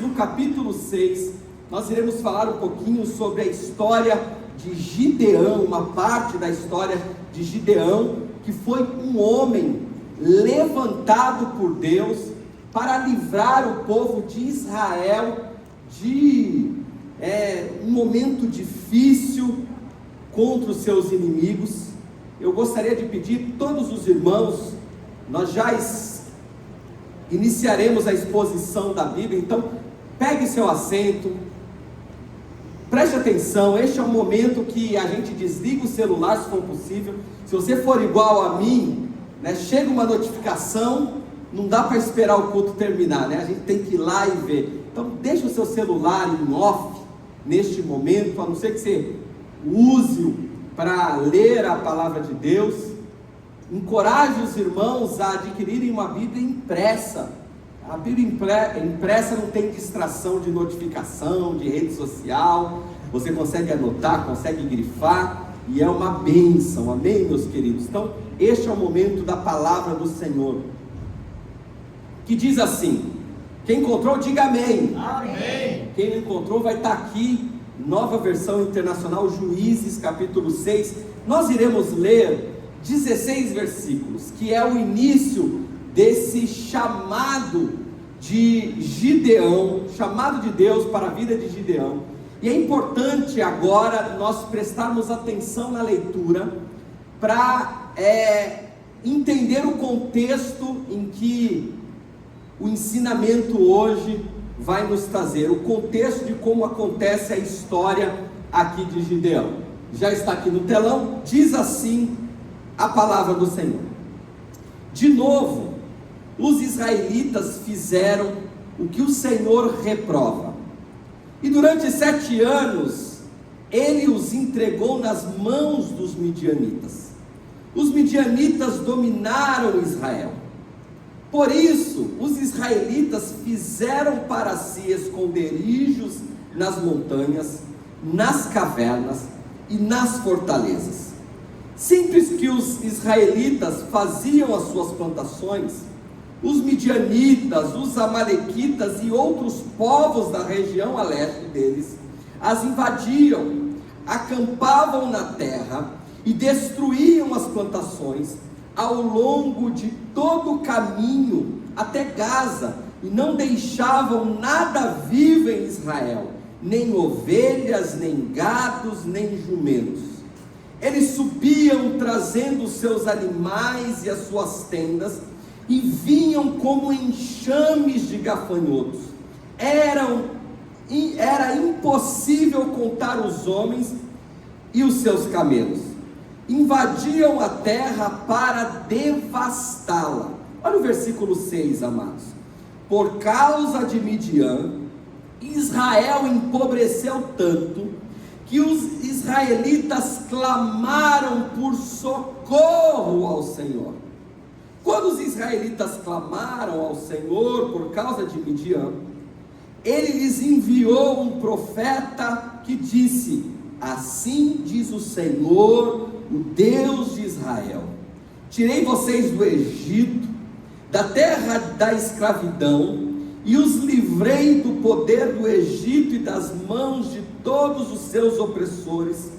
no capítulo 6, nós iremos falar um pouquinho sobre a história de Gideão, uma parte da história de Gideão, que foi um homem levantado por Deus para livrar o povo de Israel de um momento difícil contra os seus inimigos. Eu gostaria de pedir todos os irmãos, nós já iniciaremos a exposição da Bíblia, então pegue seu assento, preste atenção. Este é o momento que a gente desliga o celular, se for possível. Se você for igual a mim, chega uma notificação, não dá para esperar o culto terminar, a gente tem que ir lá e ver. Então deixa o seu celular em off neste momento, a não ser que você use-o para ler a palavra de Deus. Encoraje os irmãos a adquirirem uma Bíblia impressa. A Bíblia impressa não tem distração de notificação, de rede social. Você consegue anotar, consegue grifar, e é uma bênção, amém, meus queridos? Então, este é o momento da palavra do Senhor, que diz assim: quem encontrou, diga amém. Amém. Quem não encontrou, vai estar aqui, Nova Versão Internacional, Juízes, capítulo 6. Nós iremos ler 16 versículos, que é o início desse chamado de Gideão, chamado de Deus para a vida de Gideão. E é importante agora nós prestarmos atenção na leitura, para entender o contexto em que o ensinamento hoje vai nos trazer, o contexto de como acontece a história aqui de Gideão. Já está aqui no telão, diz assim a palavra do Senhor: de novo, os israelitas fizeram o que o Senhor reprova, e durante 7 anos, ele os entregou nas mãos dos midianitas. Os midianitas dominaram Israel. Por isso, os israelitas fizeram para si esconderijos nas montanhas, nas cavernas e nas fortalezas. Sempre que os israelitas faziam as suas plantações, os midianitas, os amalequitas e outros povos da região a leste deles as invadiam, acampavam na terra e destruíam as plantações ao longo de todo o caminho até Gaza, e não deixavam nada vivo em Israel, nem ovelhas, nem gados, nem jumentos. Eles subiam trazendo seus animais e as suas tendas, e vinham como enxames de gafanhotos. Era impossível contar os homens e os seus camelos. Invadiam a terra para devastá-la. Olha o versículo 6, amados. Por causa de Midian, Israel empobreceu tanto, que os israelitas clamaram por socorro ao Senhor. Quando os israelitas clamaram ao Senhor por causa de Midian, ele lhes enviou um profeta que disse: assim diz o Senhor, o Deus de Israel: tirei vocês do Egito, da terra da escravidão, e os livrei do poder do Egito e das mãos de todos os seus opressores.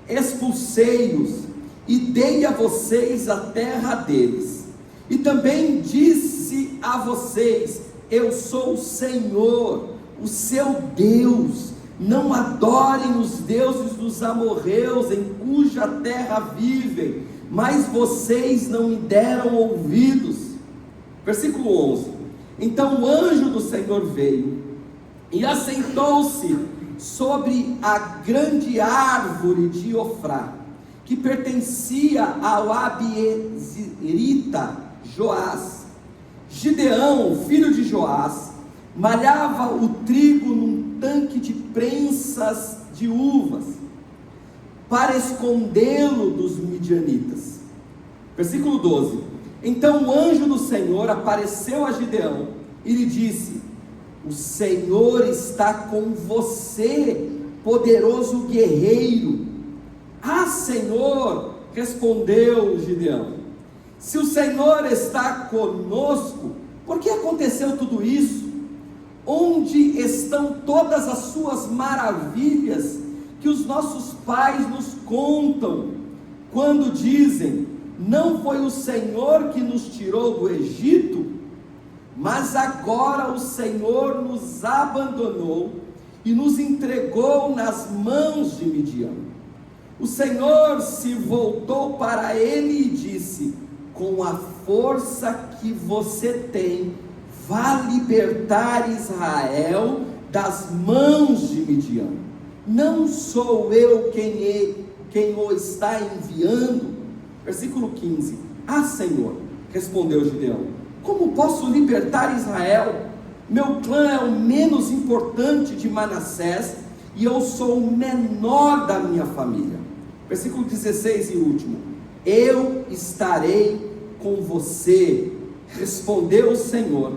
Expulsei-os e dei a vocês a terra deles. E também disse a vocês: eu sou o Senhor, o seu Deus. Não adorem os deuses dos amorreus, em cuja terra vivem, mas vocês não me deram ouvidos. Versículo 11: então o anjo do Senhor veio e assentou-se sobre a grande árvore de Ofrá, que pertencia ao abiezerita Joás. Gideão, filho de Joás, malhava o trigo num tanque de prensas de uvas, para escondê-lo dos midianitas. Versículo 12: então o anjo do Senhor apareceu a Gideão e lhe disse: o Senhor está com você, poderoso guerreiro. Ah, Senhor, respondeu Gideão, se o Senhor está conosco, por que aconteceu tudo isso? Onde estão todas as suas maravilhas que os nossos pais nos contam, quando dizem: não foi o Senhor que nos tirou do Egito, mas agora o Senhor nos abandonou e nos entregou nas mãos de Midian. O Senhor se voltou para ele e disse: com a força que você tem, vá libertar Israel das mãos de Midian. Não sou eu quem o está enviando? Versículo 15: ah, Senhor, respondeu Gideão, como posso libertar Israel? Meu clã é o menos importante de Manassés, e eu sou o menor da minha família. Versículo 16 e último: eu estarei com você, respondeu o Senhor,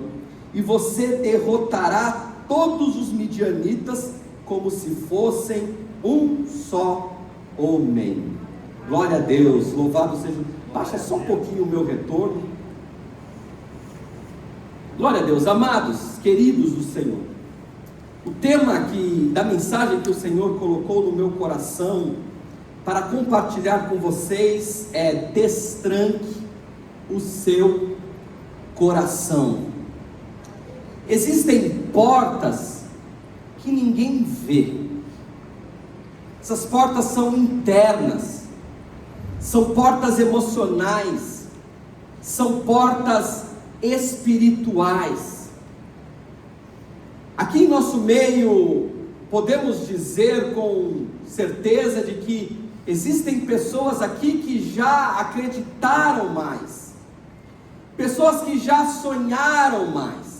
e você derrotará todos os midianitas como se fossem um só homem. Glória a Deus, louvado seja. Baixa só um pouquinho o meu retorno. Glória a Deus, amados, queridos do Senhor. O tema da mensagem que o Senhor colocou no meu coração para compartilhar com vocês é: destranque o seu coração. Existem portas que ninguém vê. Essas portas são internas, são portas emocionais, são portas espirituais. Aqui em nosso meio, podemos dizer com certeza de que existem pessoas aqui que já acreditaram mais, pessoas que já sonharam mais,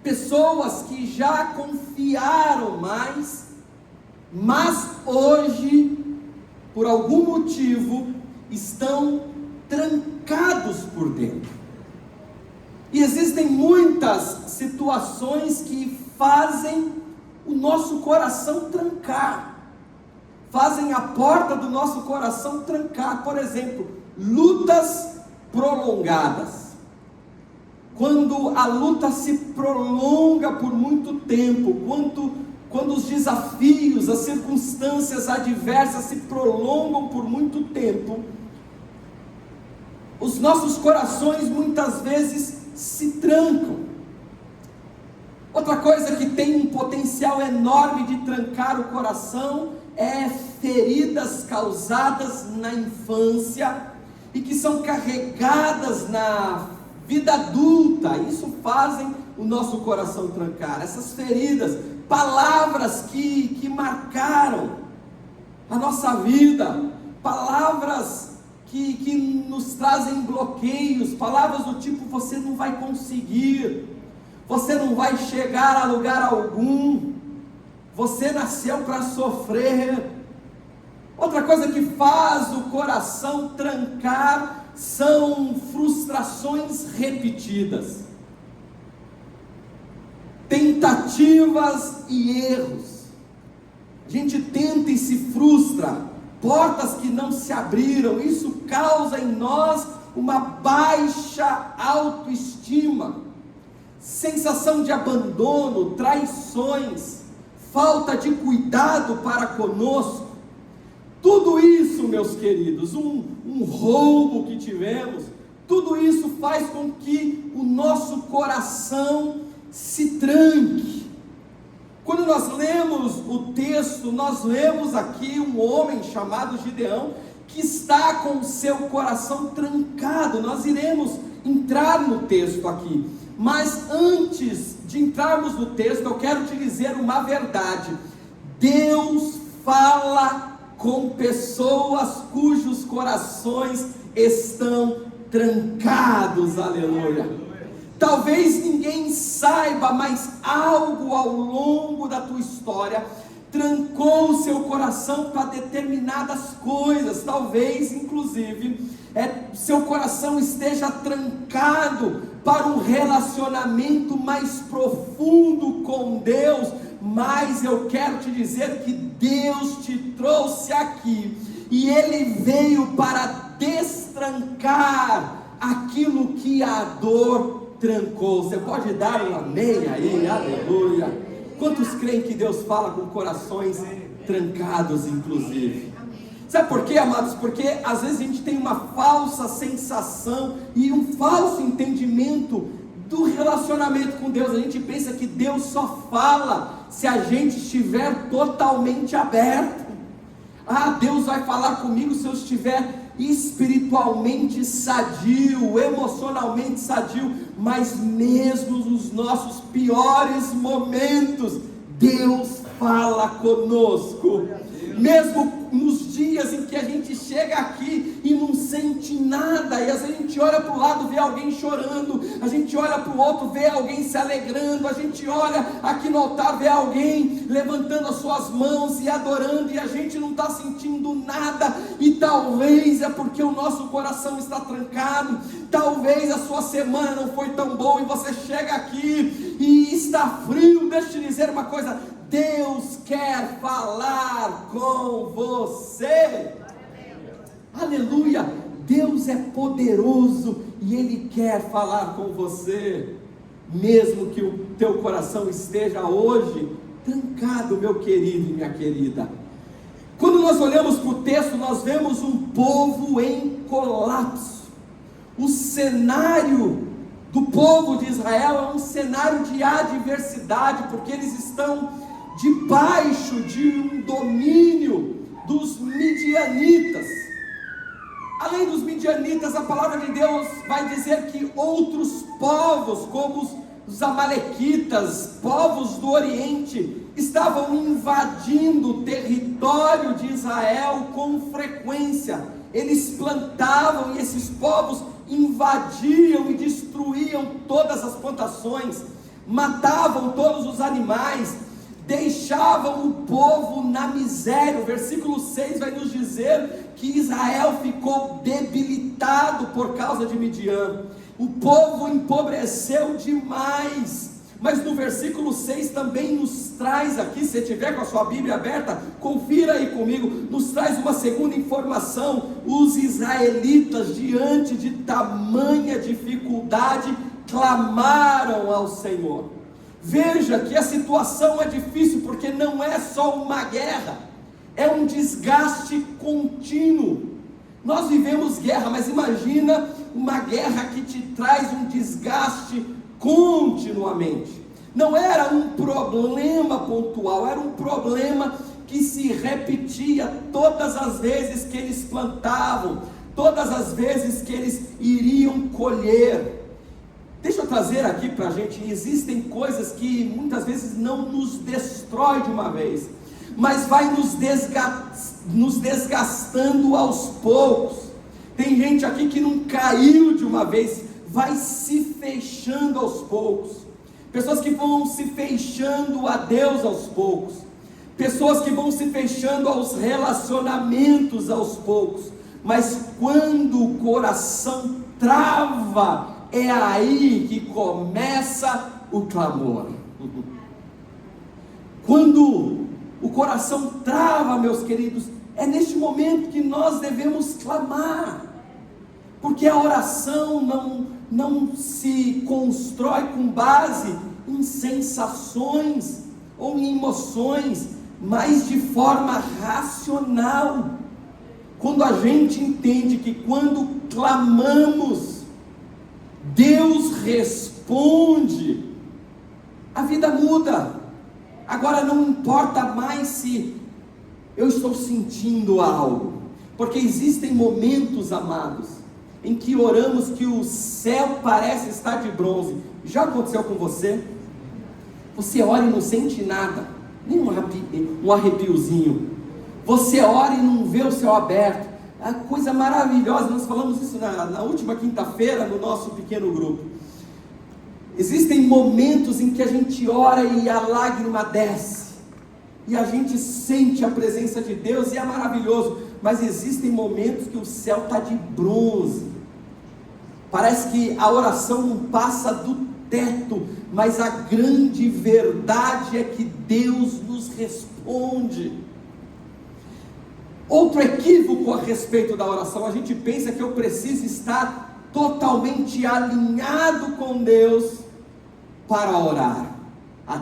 pessoas que já confiaram mais, mas hoje, por algum motivo, estão trancados por dentro. E existem muitas situações que fazem o nosso coração trancar, fazem a porta do nosso coração trancar. Por exemplo, lutas prolongadas. Quando a luta se prolonga por muito tempo, quando os desafios, as circunstâncias adversas se prolongam por muito tempo, os nossos corações muitas vezes se trancam. Outra coisa que tem um potencial enorme de trancar o coração é feridas causadas na infância e que são carregadas na vida adulta. Isso fazem o nosso coração trancar. Essas feridas, palavras que marcaram a nossa vida, palavras que nos trazem bloqueios, palavras do tipo: você não vai conseguir, você não vai chegar a lugar algum, você nasceu para sofrer. Outra coisa que faz o coração trancar são frustrações repetidas, tentativas e erros. A gente tenta e se frustra, portas que não se abriram. Isso causa em nós uma baixa autoestima, sensação de abandono, traições, falta de cuidado para conosco. Tudo isso, meus queridos, um roubo que tivemos, tudo isso faz com que o nosso coração se tranque. Quando nós lemos o texto, nós lemos aqui um homem chamado Gideão, que está com o seu coração trancado. Nós iremos entrar no texto aqui, mas antes de entrarmos no texto, eu quero te dizer uma verdade: Deus fala com pessoas cujos corações estão trancados. Aleluia. Talvez ninguém saiba, mas algo ao longo da tua história trancou o seu coração para determinadas coisas. Talvez, inclusive, seu coração esteja trancado para um relacionamento mais profundo com Deus. Mas eu quero te dizer que Deus te trouxe aqui, e Ele veio para destrancar aquilo que a dor trancou. Você pode dar um amém aí? Aleluia. Quantos creem que Deus fala com corações trancados, inclusive? Sabe por quê, amados? Porque às vezes a gente tem uma falsa sensação e um falso entendimento do relacionamento com Deus. A gente pensa que Deus só fala se a gente estiver totalmente aberto. Ah, Deus vai falar comigo se eu estiver espiritualmente sadio, emocionalmente sadio. Mas mesmo nos nossos piores momentos, Deus fala conosco. Mesmo nos dias em que a gente chega aqui e não sente nada, e às vezes a gente olha para o lado, vê alguém chorando, a gente olha para o outro, vê alguém se alegrando, a gente olha aqui no altar, vê alguém levantando as suas mãos e adorando, e a gente não está sentindo nada, e talvez é porque o nosso coração está trancado, talvez a sua semana não foi tão boa, e você chega aqui e está frio. Deixa eu te dizer uma coisa: Deus quer falar com você. Aleluia. Deus é poderoso e Ele quer falar com você, mesmo que o teu coração esteja hoje trancado, meu querido e minha querida. Quando nós olhamos para o texto, nós vemos um povo em colapso. O cenário do povo de Israel é um cenário de adversidade, porque eles estão debaixo de um domínio dos midianitas. Além dos midianitas, a palavra de Deus vai dizer que outros povos, como os amalequitas, povos do Oriente, estavam invadindo o território de Israel com frequência. Eles plantavam e esses povos invadiam e destruíam todas as plantações, matavam todos os animais, deixavam o povo na miséria. O versículo 6 vai nos dizer que Israel ficou debilitado por causa de Midian. O povo empobreceu demais. Mas no versículo 6 também nos traz aqui, se você tiver com a sua Bíblia aberta, confira aí comigo, nos traz uma segunda informação. Os israelitas, diante de tamanha dificuldade, clamaram ao Senhor. Veja que a situação é difícil, porque não é só uma guerra, é um desgaste contínuo. Nós vivemos guerra, mas imagina uma guerra que te traz um desgaste continuamente. Não era um problema pontual, era um problema que se repetia todas as vezes que eles plantavam, todas as vezes que eles iriam colher. Deixa eu trazer aqui para a gente, existem coisas que muitas vezes não nos destrói de uma vez, mas vai nos desgastando aos poucos. Tem gente aqui que não caiu de uma vez, vai se fechando aos poucos. Pessoas que vão se fechando a Deus aos poucos. Pessoas que vão se fechando aos relacionamentos aos poucos. Mas quando o coração trava, é aí que começa o clamor. Quando o coração trava, meus queridos, é neste momento que nós devemos clamar, porque a oração não se constrói com base em sensações ou em emoções, mas de forma racional. Quando a gente entende que quando clamamos, Deus responde, a vida muda. Agora não importa mais se eu estou sentindo algo, porque existem momentos, amados, em que oramos que o céu parece estar de bronze. Já aconteceu com você? Você ora e não sente nada, nem um arrepiozinho. Você ora e não vê o céu aberto. É uma coisa maravilhosa. Nós falamos isso na última quinta-feira no nosso pequeno grupo. Existem momentos em que a gente ora e a lágrima desce, e a gente sente a presença de Deus, e é maravilhoso. Mas existem momentos que o céu está de bronze, parece que a oração não passa do teto, mas a grande verdade é que Deus nos responde. Outro equívoco a respeito da oração: a gente pensa que eu preciso estar totalmente alinhado com Deus para orar.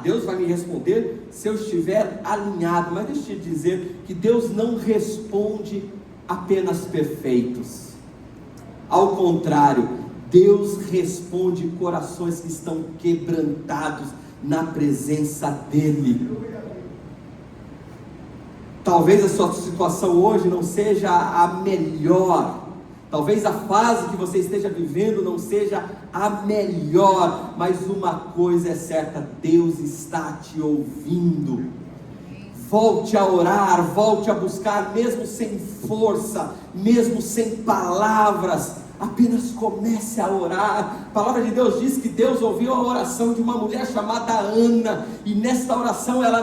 Deus vai me responder se eu estiver alinhado, mas deixa eu te dizer que Deus não responde apenas perfeitos. Ao contrário, Deus responde corações que estão quebrantados na presença dEle. Talvez a sua situação hoje não seja a melhor, talvez a fase que você esteja vivendo não seja a melhor, mas uma coisa é certa: Deus está te ouvindo. Volte a orar, volte a buscar, mesmo sem força, mesmo sem palavras, apenas comece a orar. A palavra de Deus diz que Deus ouviu a oração de uma mulher chamada Ana, e nesta oração ela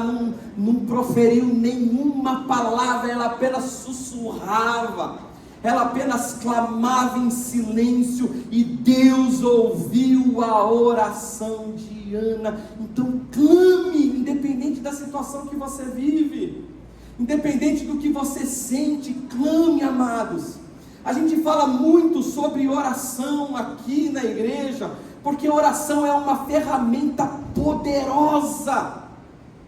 não proferiu nenhuma palavra, ela apenas sussurrava, ela apenas clamava em silêncio, e Deus ouviu a oração de Ana. Então clame, independente da situação que você vive, independente do que você sente, clame, amados. A gente fala muito sobre oração aqui na igreja, porque oração é uma ferramenta poderosa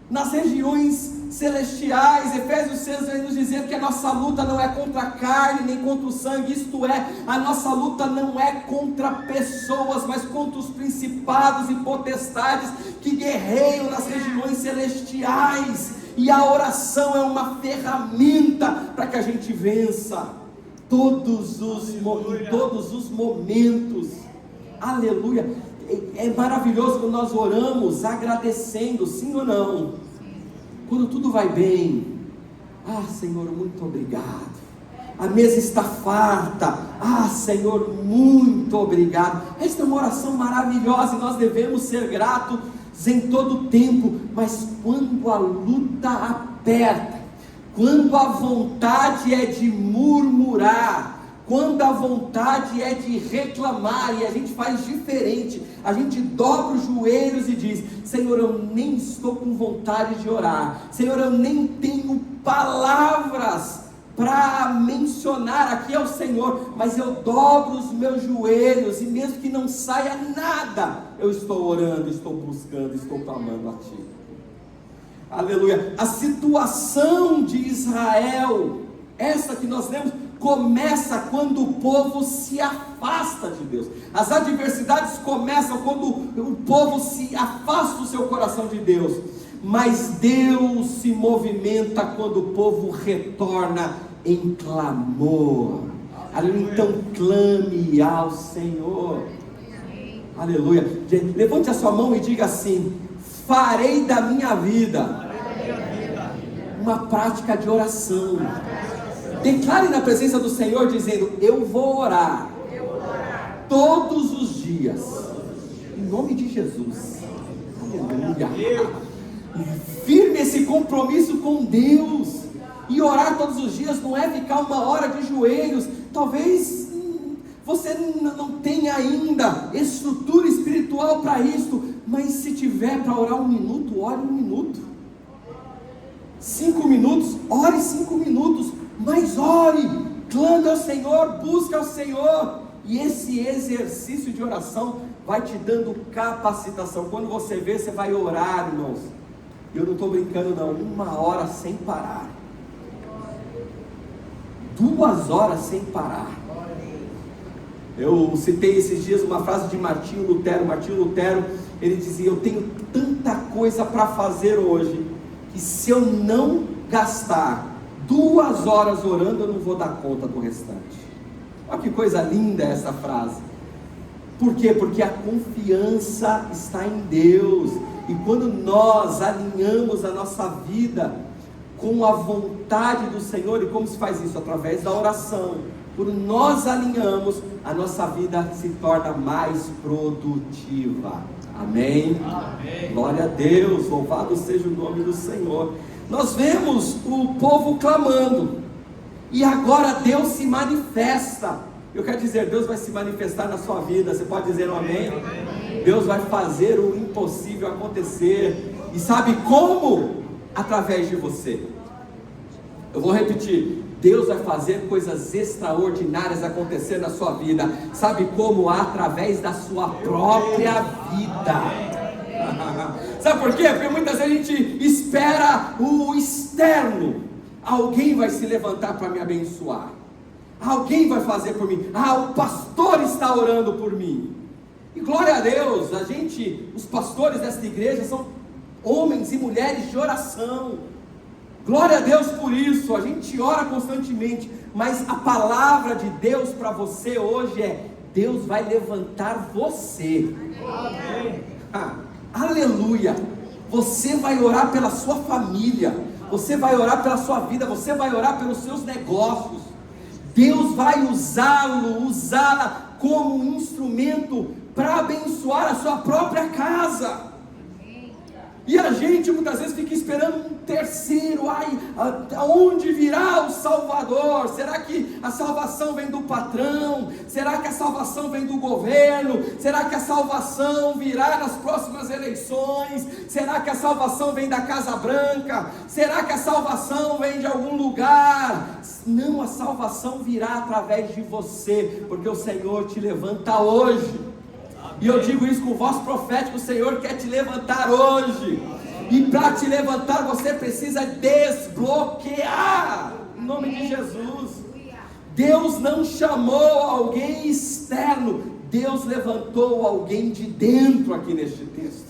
nas regiões celestiais. Efésios 6 vai nos dizer que a nossa luta não é contra a carne, nem contra o sangue, isto é, a nossa luta não é contra pessoas, mas contra os principados e potestades que guerreiam nas regiões celestiais, e a oração é uma ferramenta para que a gente vença em todos os momentos. Aleluia. É maravilhoso quando nós oramos agradecendo, sim ou não? Quando tudo vai bem, Senhor, muito obrigado. A mesa está farta, Senhor, muito obrigado. Esta é uma oração maravilhosa e nós devemos ser gratos em todo o tempo. Mas quando a luta aperta, quando a vontade é de murmurar, quando a vontade é de reclamar, e a gente faz diferente, a gente dobra os joelhos e diz: Senhor, eu nem estou com vontade de orar, Senhor, eu nem tenho palavras para mencionar aqui ao Senhor, mas eu dobro os meus joelhos, e mesmo que não saia nada, eu estou orando, estou buscando, estou clamando a Ti. Aleluia. A situação de Israel, essa que nós lemos, começa quando o povo se afasta de Deus. As adversidades começam quando o povo se afasta do seu coração de Deus, mas Deus se movimenta quando o povo retorna em clamor. Aleluia. Então clame ao Senhor. Aleluia. Levante a sua mão e diga assim: farei da minha vida uma prática de oração. Declare na presença do Senhor dizendo: eu vou orar todos os dias, em nome de Jesus. Aleluia. Firme esse compromisso com Deus. E orar todos os dias não é ficar uma hora de joelhos. Talvez você não tenha ainda estrutura espiritual para isso, mas se tiver para orar 1 minuto, ore 1 minuto. 5 minutos, ore 5 minutos. Mas ore, clame ao Senhor, busque ao Senhor, e esse exercício de oração vai te dando capacitação. Quando você vê, você vai orar, irmãos. Eu não estou brincando não, 1 hora sem parar, 2 horas sem parar. Eu citei esses dias uma frase de Martinho Lutero, ele dizia: eu tenho tanta coisa para fazer hoje, que se eu não gastar 2 horas orando, eu não vou dar conta do restante. Olha que coisa linda essa frase. Por quê? Porque a confiança está em Deus, e quando nós alinhamos a nossa vida com a vontade do Senhor, e como se faz isso? Através da oração. Quando nós alinhamos, a nossa vida se torna mais produtiva. Amém? Amém. Glória a Deus, louvado seja o nome do Senhor. Nós vemos o povo clamando, e agora Deus se manifesta. Eu quero dizer, Deus vai se manifestar na sua vida. Você pode dizer um amém? Amém. Deus vai fazer o impossível acontecer. E sabe como? Através de você. Eu vou repetir: Deus vai fazer coisas extraordinárias acontecer na sua vida. Sabe como? Através da sua própria vida. Sabe por quê? Porque muitas vezes a gente espera o externo. Alguém vai se levantar para me abençoar. Alguém vai fazer por mim. O pastor está orando por mim. E glória a Deus, os pastores desta igreja são homens e mulheres de oração. Glória a Deus por isso, a gente ora constantemente. Mas a palavra de Deus para você hoje é: Deus vai levantar você. Amém. Aleluia. Você vai orar pela sua família, você vai orar pela sua vida, você vai orar pelos seus negócios. Deus vai usá-la como um instrumento para abençoar a sua própria casa. E a gente muitas vezes fica esperando um terceiro. Aonde virá o Salvador? Será que a salvação vem do patrão? Será que a salvação vem do governo? Será que a salvação virá nas próximas eleições? Será que a salvação vem da Casa Branca? Será que a salvação vem de algum lugar? Não, a salvação virá através de você, porque o Senhor te levanta hoje. E eu digo isso com voz profética: o Senhor quer te levantar hoje. E para te levantar você precisa desbloquear, em nome de Jesus. Deus não chamou alguém externo, Deus levantou alguém de dentro aqui neste texto.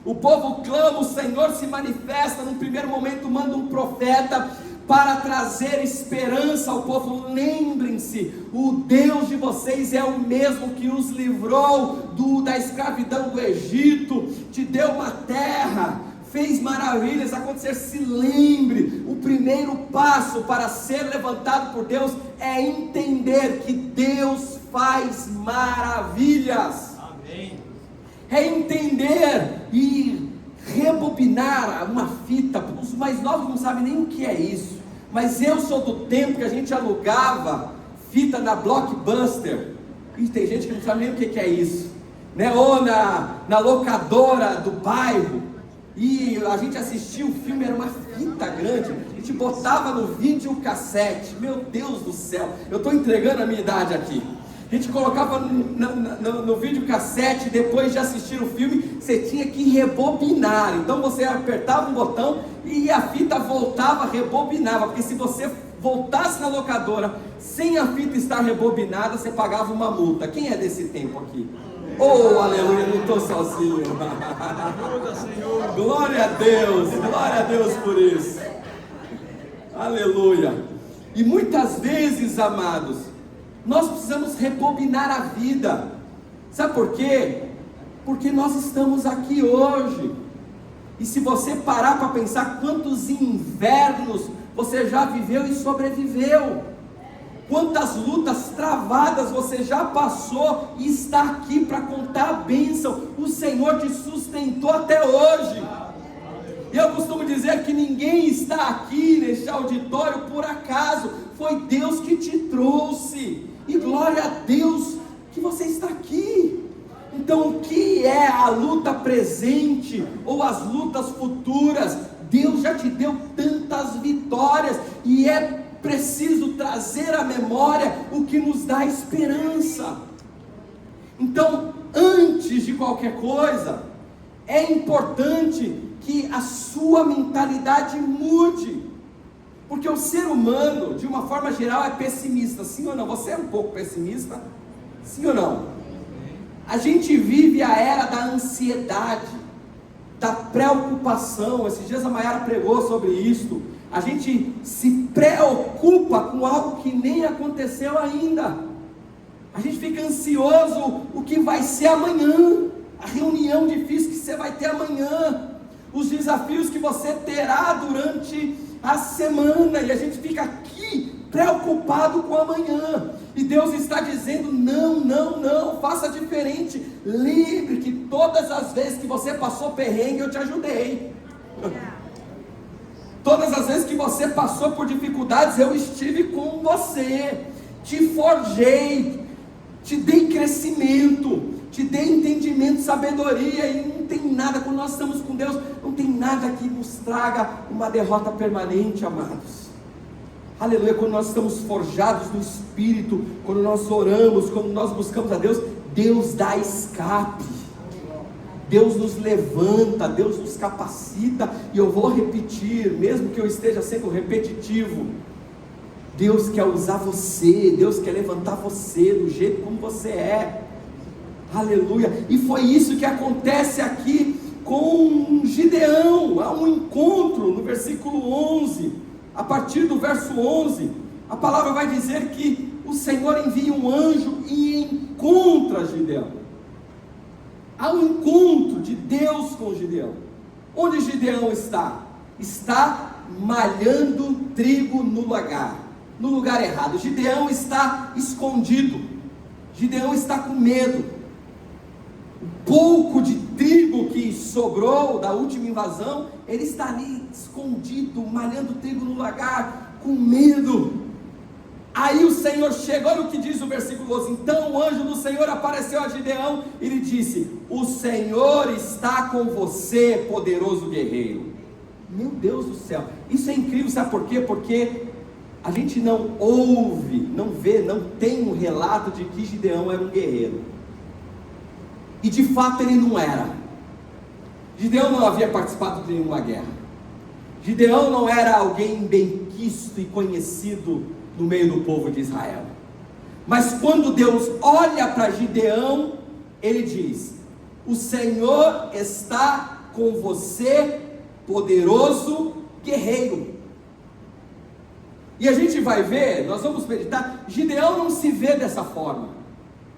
O povo clama, o Senhor se manifesta. Num primeiro momento manda um profeta para trazer esperança ao povo. Lembrem-se, o Deus de vocês é o mesmo que os livrou da escravidão do Egito, te deu uma terra, fez maravilhas acontecer. Se lembre, o primeiro passo para ser levantado por Deus é entender que Deus faz maravilhas. Amém. É entender e rebobinar uma fita. Os mais novos não sabem nem o que é isso, mas eu sou do tempo que a gente alugava fita na Blockbuster, e tem gente que não sabe nem o que é isso, né? Ou na locadora do bairro, e a gente assistia o filme, era uma fita grande, a gente botava no videocassete. Meu Deus do céu, eu estou entregando a minha idade aqui. A gente colocava no videocassete. Depois de assistir o filme, você tinha que rebobinar. Então você apertava um botão e a fita voltava, rebobinava. Porque se você voltasse na locadora sem a fita estar rebobinada, você pagava uma multa. Quem é desse tempo aqui? Oh, aleluia, não estou sozinho. Glória a Deus por isso. Aleluia. E muitas vezes, amados, nós precisamos rebobinar a vida. Sabe por quê? Porque nós estamos aqui hoje. E se você parar para pensar quantos invernos você já viveu e sobreviveu, quantas lutas travadas você já passou e está aqui para contar a bênção. O Senhor te sustentou até hoje. E eu costumo dizer que ninguém está aqui neste auditório por acaso. Foi Deus que te trouxe. E glória a Deus que você está aqui. Então, o que é a luta presente ou as lutas futuras? Deus já te deu tantas vitórias, e é preciso trazer à memória o que nos dá esperança. Então, antes de qualquer coisa, é importante que a sua mentalidade mude. Porque o ser humano, de uma forma geral, é pessimista. Sim ou não? Você é um pouco pessimista? Sim ou não? A gente vive a era da ansiedade, da preocupação. Esses dias a Mayara pregou sobre isso. A gente se preocupa com algo que nem aconteceu ainda. A gente fica ansioso o que vai ser amanhã, a reunião difícil que você vai ter amanhã, os desafios que você terá durante a semana, e a gente fica aqui preocupado com amanhã. E Deus está dizendo: não, faça diferente. Lembre que todas as vezes que você passou perrengue, eu te ajudei. Todas as vezes que você passou por dificuldades, eu estive com você, te forjei, te dei crescimento, te dei entendimento, sabedoria. E não tem nada, quando nós estamos com Deus, não tem nada que nos traga uma derrota permanente, amados. Aleluia, quando nós estamos forjados no Espírito, quando nós oramos, quando nós buscamos a Deus, Deus dá escape, Deus nos levanta, Deus nos capacita. E eu vou repetir, mesmo que eu esteja sendo repetitivo, Deus quer usar você, Deus quer levantar você do jeito como você é. Aleluia. E foi isso que acontece aqui com Gideão. Há um encontro no versículo 11. A partir do verso 11, a palavra vai dizer que o Senhor envia um anjo e encontra Gideão. Há um encontro de Deus com Gideão. Onde Gideão está? Está malhando trigo no lugar errado. Gideão está escondido. Gideão está com medo. O pouco de trigo que sobrou da última invasão, ele está ali escondido, malhando trigo no lagar, com medo. Aí o Senhor chega, olha o que diz o versículo 12: então o anjo do Senhor apareceu a Gideão e lhe disse: o Senhor está com você, poderoso guerreiro. Meu Deus do céu, isso é incrível, sabe por quê? Porque a gente não ouve, não vê, não tem um relato de que Gideão era um guerreiro, e de fato ele não era. Gideão não havia participado de nenhuma guerra, Gideão não era alguém benquisto e conhecido no meio do povo de Israel. Mas quando Deus olha para Gideão, ele diz: o Senhor está com você, poderoso guerreiro. E a gente vai ver, nós vamos meditar, Gideão não se vê dessa forma,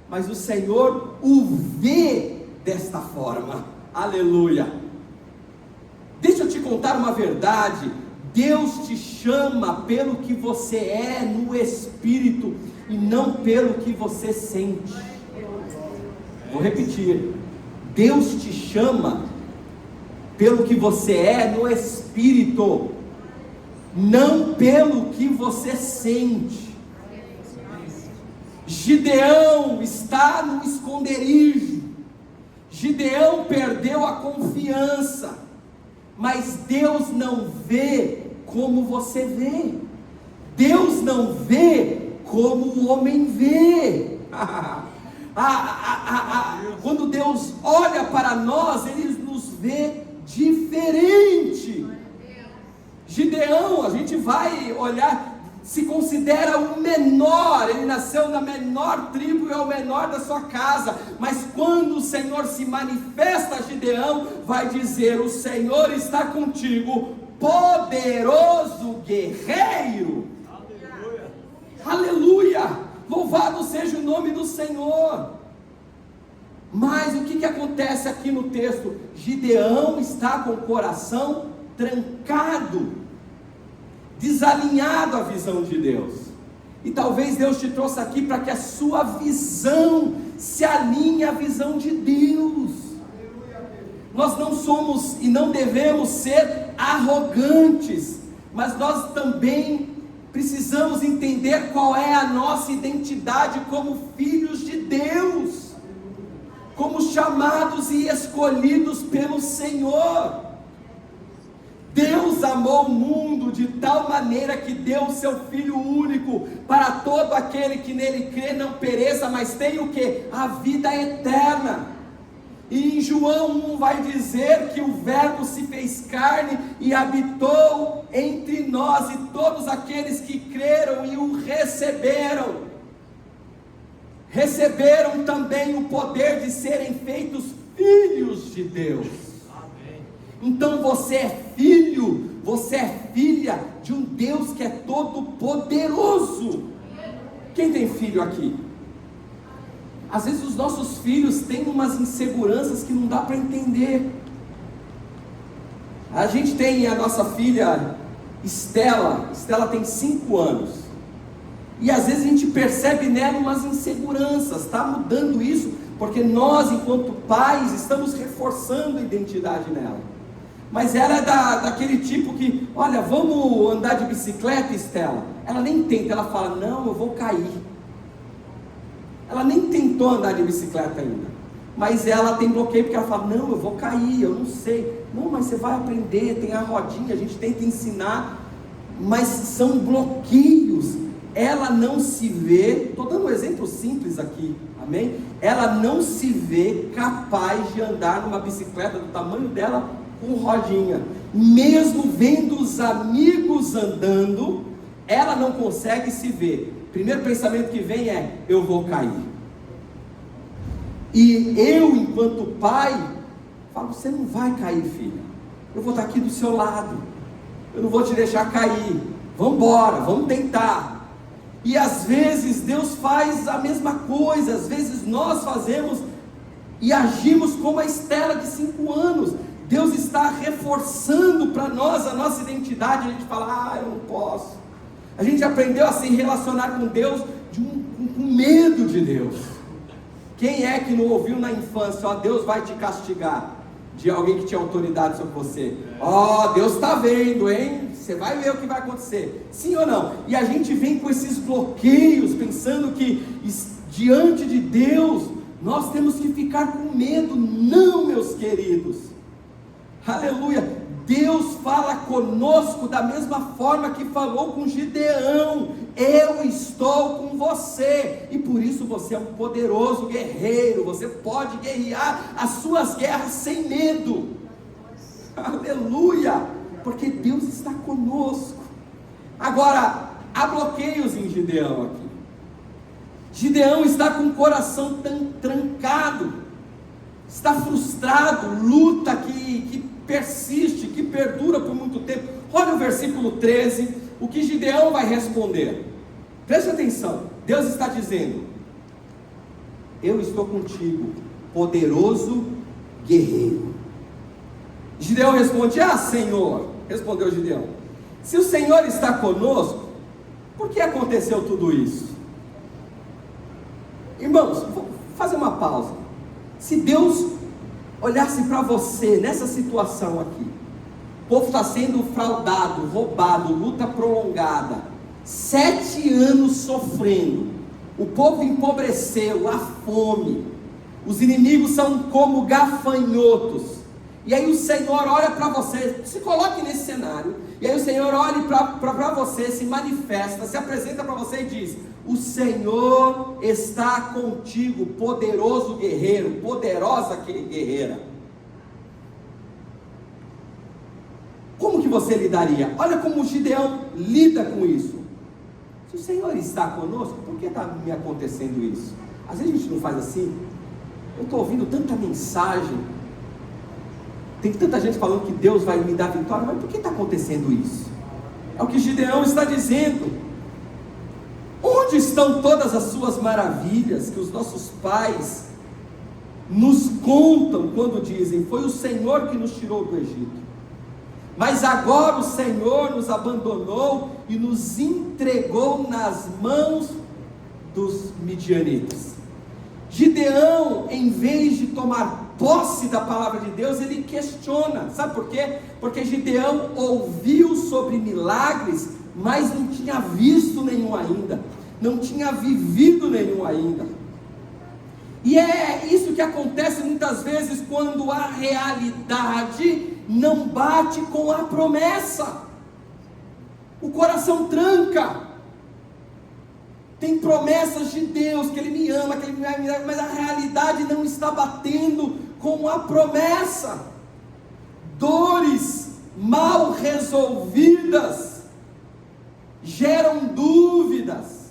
mas o Senhor o vê desta forma. Aleluia. Deixa eu te contar uma verdade: Deus te chama pelo que você é no Espírito e não pelo que você sente. Vou repetir: Deus te chama pelo que você é no Espírito, não pelo que você sente. Gideão está no esconderijo, Gideão perdeu a confiança, mas Deus não vê como você vê, Deus não vê como o homem vê. Quando Deus olha para nós, Ele nos vê diferente. Gideão, a gente vai olhar, se considera o menor, ele nasceu na menor tribo e é o menor da sua casa, mas quando o Senhor se manifesta a Gideão, vai dizer: o Senhor está contigo, poderoso guerreiro. Aleluia, aleluia, louvado seja o nome do Senhor. Mas o que acontece aqui no texto? Gideão está com o coração trancado, desalinhado à visão de Deus. E talvez Deus te trouxe aqui para que a sua visão se alinhe à visão de Deus. Nós não somos e não devemos ser arrogantes, mas nós também precisamos entender qual é a nossa identidade como filhos de Deus, como chamados e escolhidos pelo Senhor. Deus amou o mundo de tal maneira que deu o seu Filho único, para todo aquele que nele crê não pereça, mas tenha o que? A vida eterna. E em João 1 vai dizer que o Verbo se fez carne e habitou entre nós, e todos aqueles que creram e o receberam também o poder de serem feitos filhos de Deus. Então você é filho, você é filha de um Deus que é todo poderoso. Quem tem filho aqui? Às vezes os nossos filhos têm umas inseguranças que não dá para entender. A gente tem a nossa filha Estela tem 5 anos, e às vezes a gente percebe nela umas inseguranças. Está mudando isso, porque nós enquanto pais estamos reforçando a identidade nela. Mas ela é daquele tipo que, olha, vamos andar de bicicleta, Estela? Ela nem tenta, ela fala: não, eu vou cair. Ela nem tentou andar de bicicleta ainda, mas ela tem bloqueio, porque ela fala: não, eu vou cair, eu não sei. Não, mas você vai aprender, tem a rodinha, a gente tenta ensinar. mas são bloqueios. Ela não se vê, estou dando um exemplo simples aqui, amém? Ela não se vê capaz de andar numa bicicleta do tamanho dela com rodinha, mesmo vendo os amigos andando, ela não consegue se ver. Primeiro pensamento que vem é: eu vou cair. E eu, enquanto pai, falo: você não vai cair, filha, eu vou estar aqui do seu lado, eu não vou te deixar cair, vamos embora, vamos tentar. E às vezes Deus faz a mesma coisa, às vezes nós fazemos e agimos como a Estela de 5 anos. Deus está reforçando para nós a nossa identidade. A gente fala: eu não posso. A gente aprendeu a se relacionar com Deus com medo de Deus. Quem é que não ouviu na infância: Deus vai te castigar? De alguém que tinha autoridade sobre você. Deus está vendo, hein? Você vai ver o que vai acontecer. Sim ou não? E a gente vem com esses bloqueios, pensando que diante de Deus nós temos que ficar com medo. Não, meus queridos. Aleluia. Deus fala conosco da mesma forma que falou com Gideão: eu estou com você, e por isso você é um poderoso guerreiro, você pode guerrear as suas guerras sem medo. Aleluia, porque Deus está conosco. Agora, há bloqueios em Gideão aqui. Gideão está com o coração trancado, está frustrado, luta que persiste, que perdura por muito tempo. Olha o versículo 13, o que Gideão vai responder. Preste atenção, Deus está dizendo: eu estou contigo, poderoso guerreiro. Gideão responde: Senhor, respondeu Gideão, se o Senhor está conosco, por que aconteceu tudo isso? Irmãos, vou fazer uma pausa. Se Deus olhasse para você nessa situação aqui, o povo está sendo fraudado, roubado, luta prolongada, 7 anos sofrendo, o povo empobreceu, há fome, os inimigos são como gafanhotos, e aí o Senhor olha para você, se coloque nesse cenário, e aí o Senhor olha para você, se manifesta, se apresenta para você e diz: o Senhor está contigo, poderoso guerreiro, poderosa guerreira. Como que você lidaria? Olha como Gideão lida com isso. Se o Senhor está conosco, por que está me acontecendo isso? Às vezes a gente não faz assim. Eu estou ouvindo tanta mensagem, tem tanta gente falando que Deus vai me dar vitória, mas por que está acontecendo isso? É o que Gideão está dizendo. Onde estão todas as suas maravilhas que os nossos pais nos contam quando dizem: foi o Senhor que nos tirou do Egito, mas agora o Senhor nos abandonou e nos entregou nas mãos dos midianitas. Gideão, em vez de tomar posse da palavra de Deus, ele questiona. Sabe por quê? Porque Gideão ouviu sobre milagres, mas não tinha visto nenhum ainda, não tinha vivido nenhum ainda. E é isso que acontece muitas vezes quando a realidade não bate com a promessa. O coração tranca. Tem promessas de Deus, que Ele me ama, que Ele me vai me dar, mas a realidade não está batendo com a promessa. Dores mal resolvidas geram dúvidas,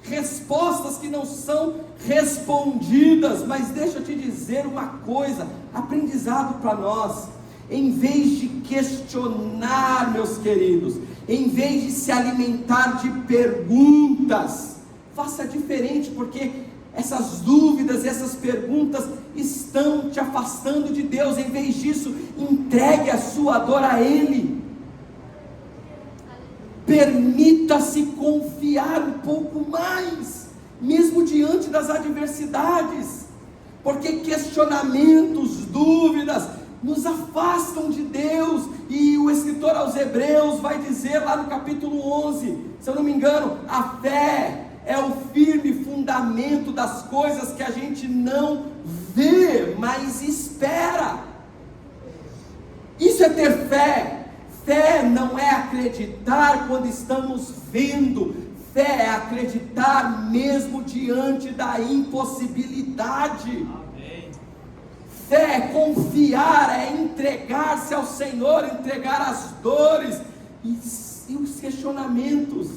respostas que não são respondidas. Mas deixa eu te dizer uma coisa, aprendizado para nós: em vez de questionar, meus queridos, em vez de se alimentar de perguntas, faça diferente, porque essas dúvidas e essas perguntas estão te afastando de Deus. Em vez disso, entregue a sua dor a Ele. Permita-se confiar um pouco mais, mesmo diante das adversidades, porque questionamentos, dúvidas, nos afastam de Deus. E o escritor aos Hebreus vai dizer lá no capítulo 11, se eu não me engano: a fé é o firme fundamento das coisas que a gente não vê, mas espera. Isso é ter fé. Fé não é acreditar quando estamos vendo. Fé é acreditar mesmo diante da impossibilidade. Amém. Fé é confiar, é entregar-se ao Senhor, entregar as dores e os questionamentos,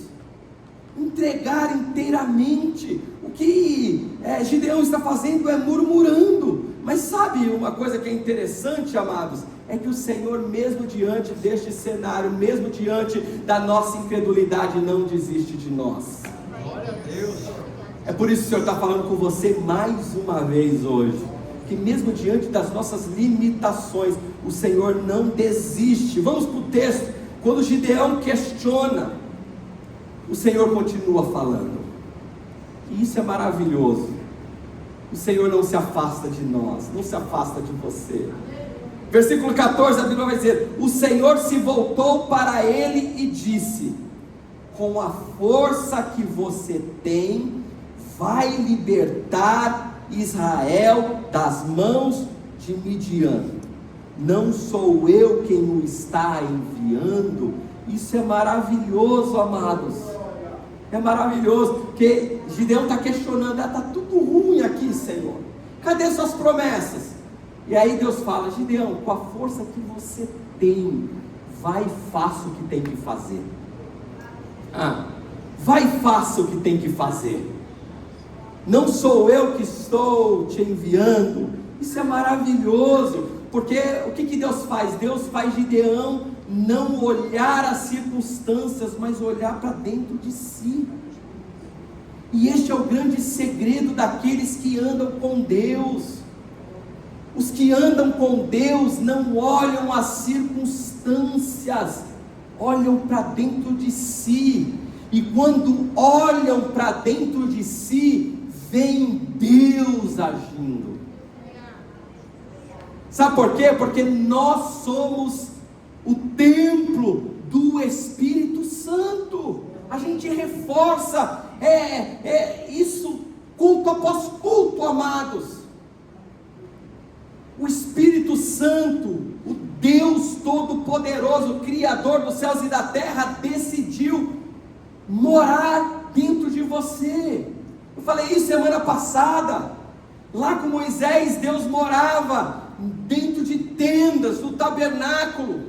entregar inteiramente. O que Gideão está fazendo é murmurando. Mas sabe uma coisa que é interessante, amados? É que o Senhor, mesmo diante deste cenário, mesmo diante da nossa incredulidade, não desiste de nós. Glória a Deus. É por isso que o Senhor está falando com você mais uma vez hoje, que mesmo diante das nossas limitações, o Senhor não desiste. Vamos para o texto. Quando Gideão questiona, o Senhor continua falando, e isso é maravilhoso. O Senhor não se afasta de nós, não se afasta de você. Versículo 14, a Bíblia vai dizer: o Senhor se voltou para ele e disse: com a força que você tem, vai libertar Israel das mãos de Midian. Não sou eu quem o está enviando? Isso é maravilhoso, amados. É maravilhoso, porque Gideão está questionando: está tudo ruim aqui, Senhor, cadê suas promessas? E aí Deus fala: Gideão, com a força que você tem, vai e faça o que tem que fazer. Vai e faça o que tem que fazer. Não sou eu que estou te enviando. Isso é maravilhoso, porque o que Deus faz? Deus faz Gideão não olhar as circunstâncias, mas olhar para dentro de si. E este é o grande segredo daqueles que andam com Deus. Os que andam com Deus não olham as circunstâncias, olham para dentro de si. E quando olham para dentro de si, vem Deus agindo. Sabe por quê? Porque nós somos o templo do Espírito Santo. A gente reforça isso culto após culto, amados. O Espírito Santo, o Deus Todo-Poderoso, Criador dos céus e da terra, decidiu morar dentro de você. Eu falei isso semana passada. Lá com Moisés, Deus morava dentro de tendas, no tabernáculo.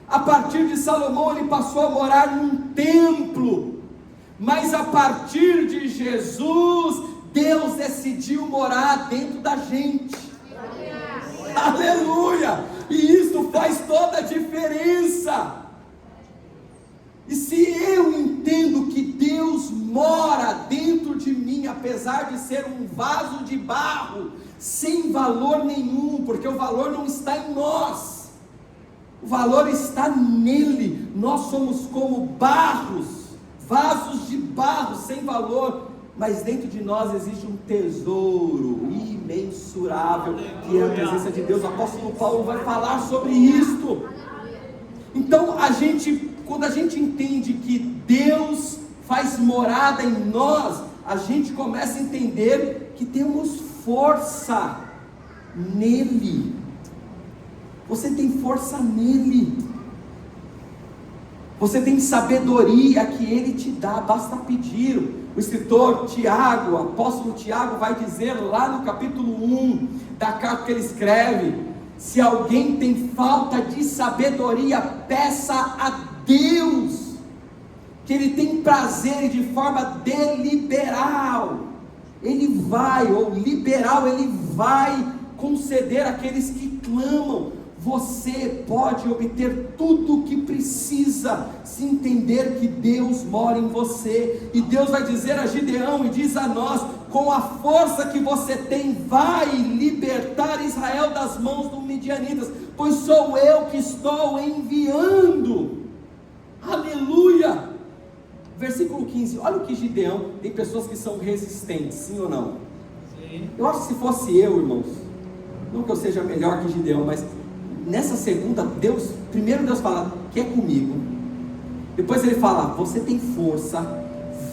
A partir de Salomão, ele passou a morar num templo. Mas a partir de Jesus, Deus decidiu morar dentro da gente. Aleluia! E isso faz toda a diferença. E se eu entendo que Deus mora dentro de mim, apesar de ser um vaso de barro, sem valor nenhum, porque o valor não está em nós, o valor está nele. Nós somos como barros, vasos de barro sem valor, mas dentro de nós existe um tesouro imensurável, que é a presença de Deus. O apóstolo Paulo vai falar sobre isto. Então quando a gente entende que Deus faz morada em nós, a gente começa a entender que temos força nele. Você tem força nele. Você tem sabedoria que ele te dá, basta pedir. O escritor Tiago, o apóstolo Tiago, vai dizer lá no capítulo 1 da carta que ele escreve: se alguém tem falta de sabedoria, peça a Deus, que ele tem prazer, e de forma deliberal, ele vai conceder àqueles que clamam. Você pode obter tudo o que precisa, se entender que Deus mora em você. E Deus vai dizer a Gideão e diz a nós: com a força que você tem, vai libertar Israel das mãos dos midianitas, pois sou eu que estou enviando. Aleluia! Versículo 15, olha o que Gideão, tem pessoas que são resistentes, sim ou não? Sim. Eu acho que se fosse eu, irmãos, não que eu seja melhor que Gideão, mas nessa segunda, primeiro Deus fala: quer comigo? Depois ele fala: você tem força,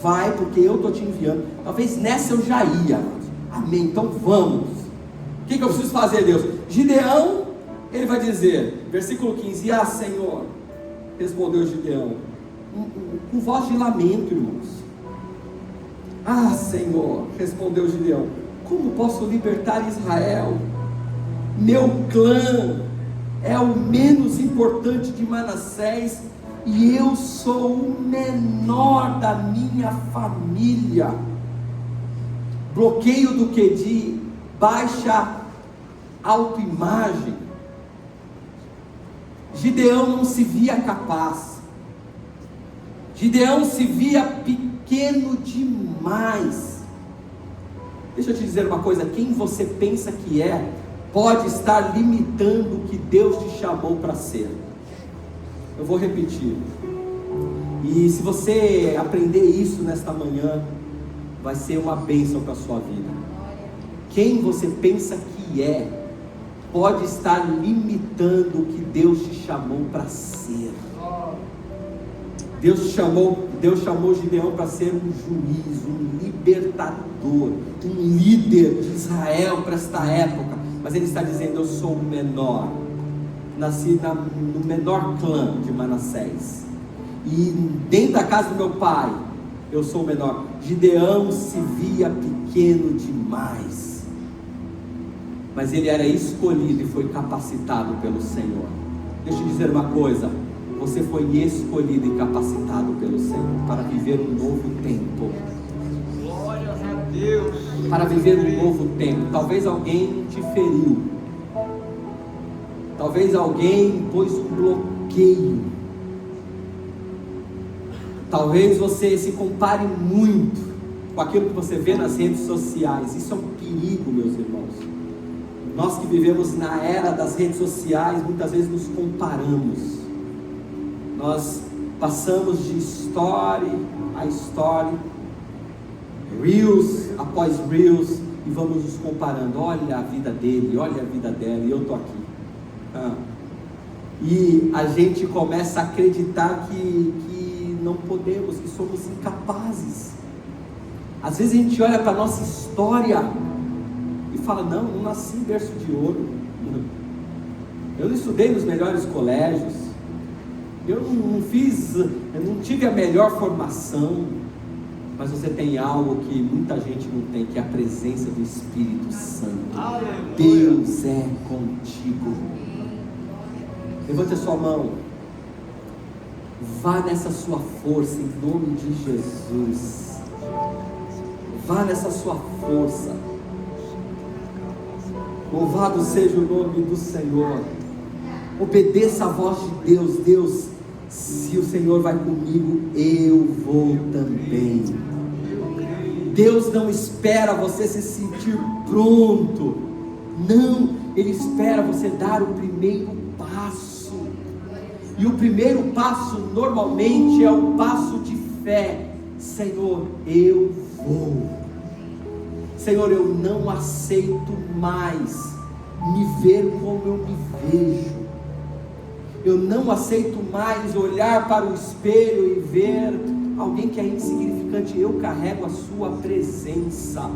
vai, porque eu estou te enviando. Talvez nessa eu já ia. Amém, então vamos. O que eu preciso fazer, Deus? Gideão, ele vai dizer, versículo 15: Senhor, respondeu Gideão, com voz de lamento, irmãos. Ah, Senhor, respondeu Gideão, como posso libertar Israel? Meu clã é o menos importante de Manassés e eu sou o menor da minha família. Bloqueio do QD, baixa autoimagem. Gideão não se via capaz. Gideão se via pequeno demais. Deixa eu te dizer uma coisa, quem você pensa que é, pode estar limitando o que Deus te chamou para ser. Eu vou repetir. E se você aprender isso nesta manhã, vai ser uma bênção para a sua vida. Quem você pensa que é, pode estar limitando o que Deus te chamou para ser. Deus chamou Gideão para ser um juiz, um libertador, um líder de Israel para esta época. Mas ele está dizendo, eu sou o menor. Nasci no menor clã de Manassés. E dentro da casa do meu pai, eu sou o menor. Gideão se via pequeno demais. Mas ele era escolhido e foi capacitado pelo Senhor. Deixa eu dizer uma coisa. Você foi escolhido e capacitado pelo Senhor para viver um novo tempo. Glórias a Deus. Para viver um novo tempo. Talvez alguém te feriu. Talvez alguém pôs um bloqueio. Talvez você se compare muito com aquilo que você vê nas redes sociais. Isso é um perigo, meus irmãos. Nós que vivemos na era das redes sociais, muitas vezes nos comparamos. Nós passamos de story a story, reels após reels, e vamos nos comparando. Olha a vida dele, olha a vida dela, e eu estou aqui. E a gente começa a acreditar que não podemos, que somos incapazes. Às vezes a gente olha para a nossa história e fala, não nasci em berço de ouro, eu não estudei nos melhores colégios, eu não tive a melhor formação. Mas você tem algo que muita gente não tem, que é a presença do Espírito Santo. Aleluia. Deus é contigo. Levante a sua mão. Vá nessa sua força em nome de Jesus. Vá nessa sua força. Louvado seja o nome do Senhor. Obedeça a voz de Deus. Deus, se o Senhor vai comigo, eu vou também. Deus não espera você se sentir pronto. Não, Ele espera você dar o primeiro passo. E o primeiro passo normalmente é o passo de fé. Senhor, eu vou. Senhor, eu não aceito mais me ver como eu me vejo. Eu não aceito mais olhar para o espelho e ver alguém que é insignificante. Eu carrego a sua presença.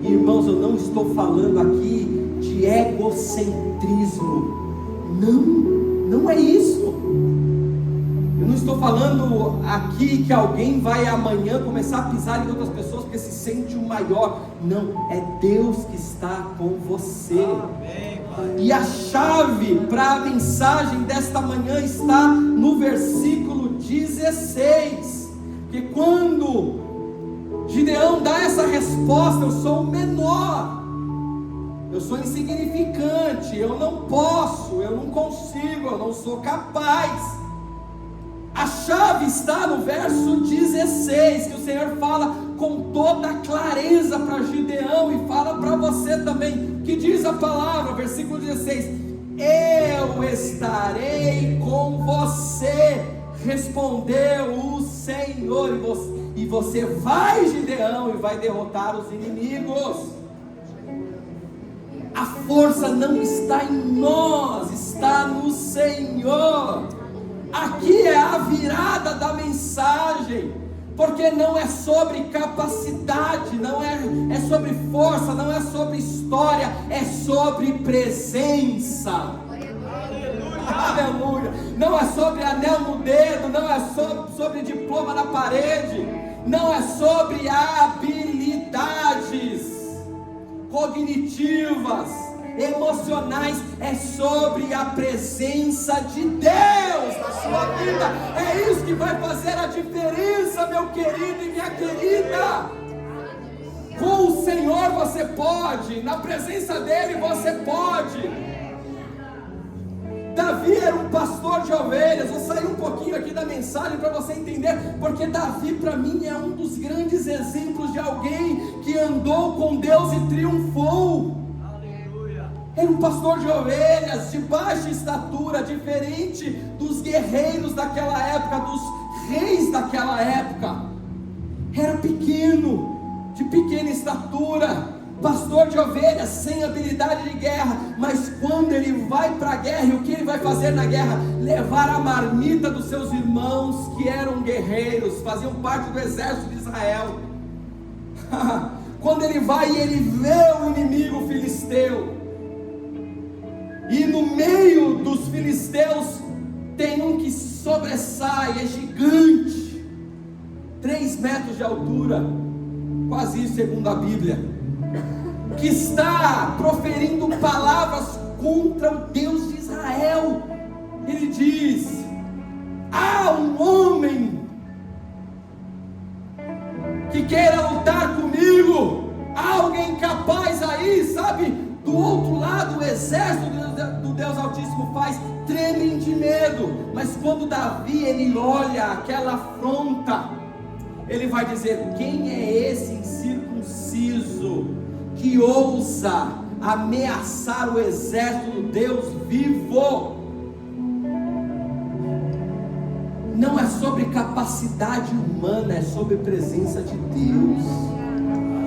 Irmãos, eu não estou falando aqui de egocentrismo. Não é isso. Eu não estou falando aqui que alguém vai amanhã começar a pisar em outras pessoas porque se sente o maior. Não, é Deus que está com você. Amém. E a chave para a mensagem desta manhã está no versículo 16. Que quando Gideão dá essa resposta, eu sou o menor, eu sou insignificante, eu não posso, eu não consigo, eu não sou capaz. A chave está no verso 16, que o Senhor fala com toda clareza para Gideão e fala para você também, que diz a palavra, versículo 16: eu estarei com você, respondeu o Senhor, e você vai, Gideão, e vai derrotar os inimigos. A força não está em nós, está no Senhor. Aqui é a virada da mensagem, porque não é sobre capacidade, não é sobre força, não é sobre história, é sobre presença. Aleluia. não é sobre anel no dedo, não é sobre diploma na parede, não é sobre habilidades cognitivas, emocionais, é sobre a presença de Deus na sua vida. É isso que vai fazer a diferença, meu querido e minha querida. Com o Senhor você pode, na presença dele você pode. Davi era um pastor de ovelhas. Vou sair um pouquinho aqui da mensagem para você entender, porque Davi para mim é um dos grandes exemplos de alguém que andou com Deus e triunfou. Aleluia. Era um pastor de ovelhas, de baixa estatura, diferente dos guerreiros daquela época, dos reis daquela época. Era pequeno, de pequena estatura, pastor de ovelhas, sem habilidade de guerra, mas quando ele vai para a guerra, e o que ele vai fazer na guerra? Levar a marmita dos seus irmãos, que eram guerreiros, faziam parte do exército de Israel. Quando ele vai e ele vê o inimigo filisteu, e no meio dos filisteus, tem um que sobressai, é gigante, 3 metros de altura, quase isso segundo a Bíblia, que está proferindo palavras contra o Deus de Israel. Ele diz: há um homem que queira lutar comigo, há alguém capaz aí, sabe? Do outro lado, o exército do Deus Altíssimo tremem de medo. Mas quando Davi ele olha aquela afronta, ele vai dizer: quem é esse incircunciso que ousa ameaçar o exército do Deus vivo? Não é sobre capacidade humana, é sobre presença de Deus.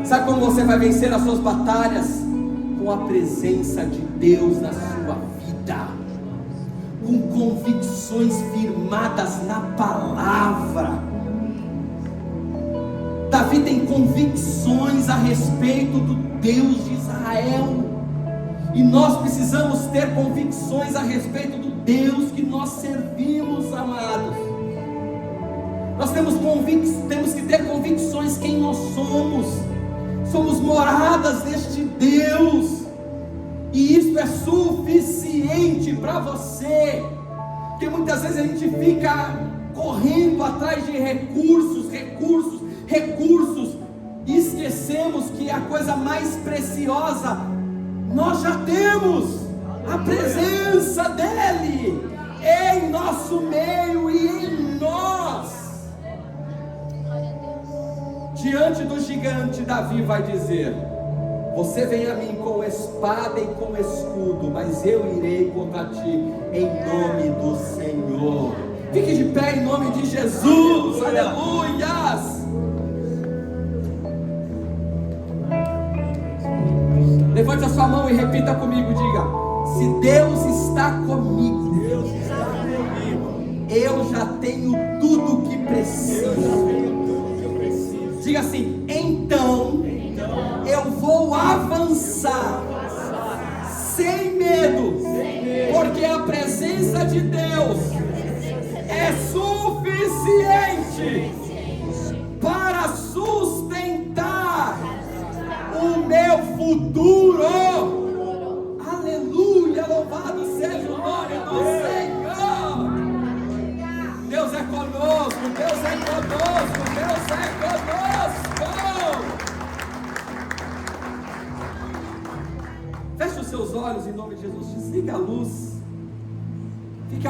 Sabe como você vai vencer as suas batalhas? Com a presença de Deus na sua vida, com convicções firmadas na palavra. Davi tem convicções a respeito do Deus de Israel, e nós precisamos ter convicções a respeito do Deus que nós servimos, amados. Nós temos que ter convicções quem nós somos. Somos moradas deste Deus, e isso é suficiente para você, porque muitas vezes a gente fica correndo atrás de recursos, e esquecemos que a coisa mais preciosa nós já temos: a presença dele em nosso meio e em nós. Diante do gigante, Davi vai dizer: você vem a mim com espada e com escudo, mas eu irei contra ti em nome do Senhor. Fique de pé em nome de Jesus. Aleluias. Levante a sua mão e repita comigo, diga: se Deus está comigo, eu já tenho tudo o que preciso. Diga assim: então eu vou avançar sem medo, porque a presença de Deus é suficiente para sustentar o meu futuro. Aleluia, louvado seja o nome do Senhor. Deus é conosco, Deus é conosco, Deus é conosco. Feche os seus olhos em nome de Jesus, desliga a luz.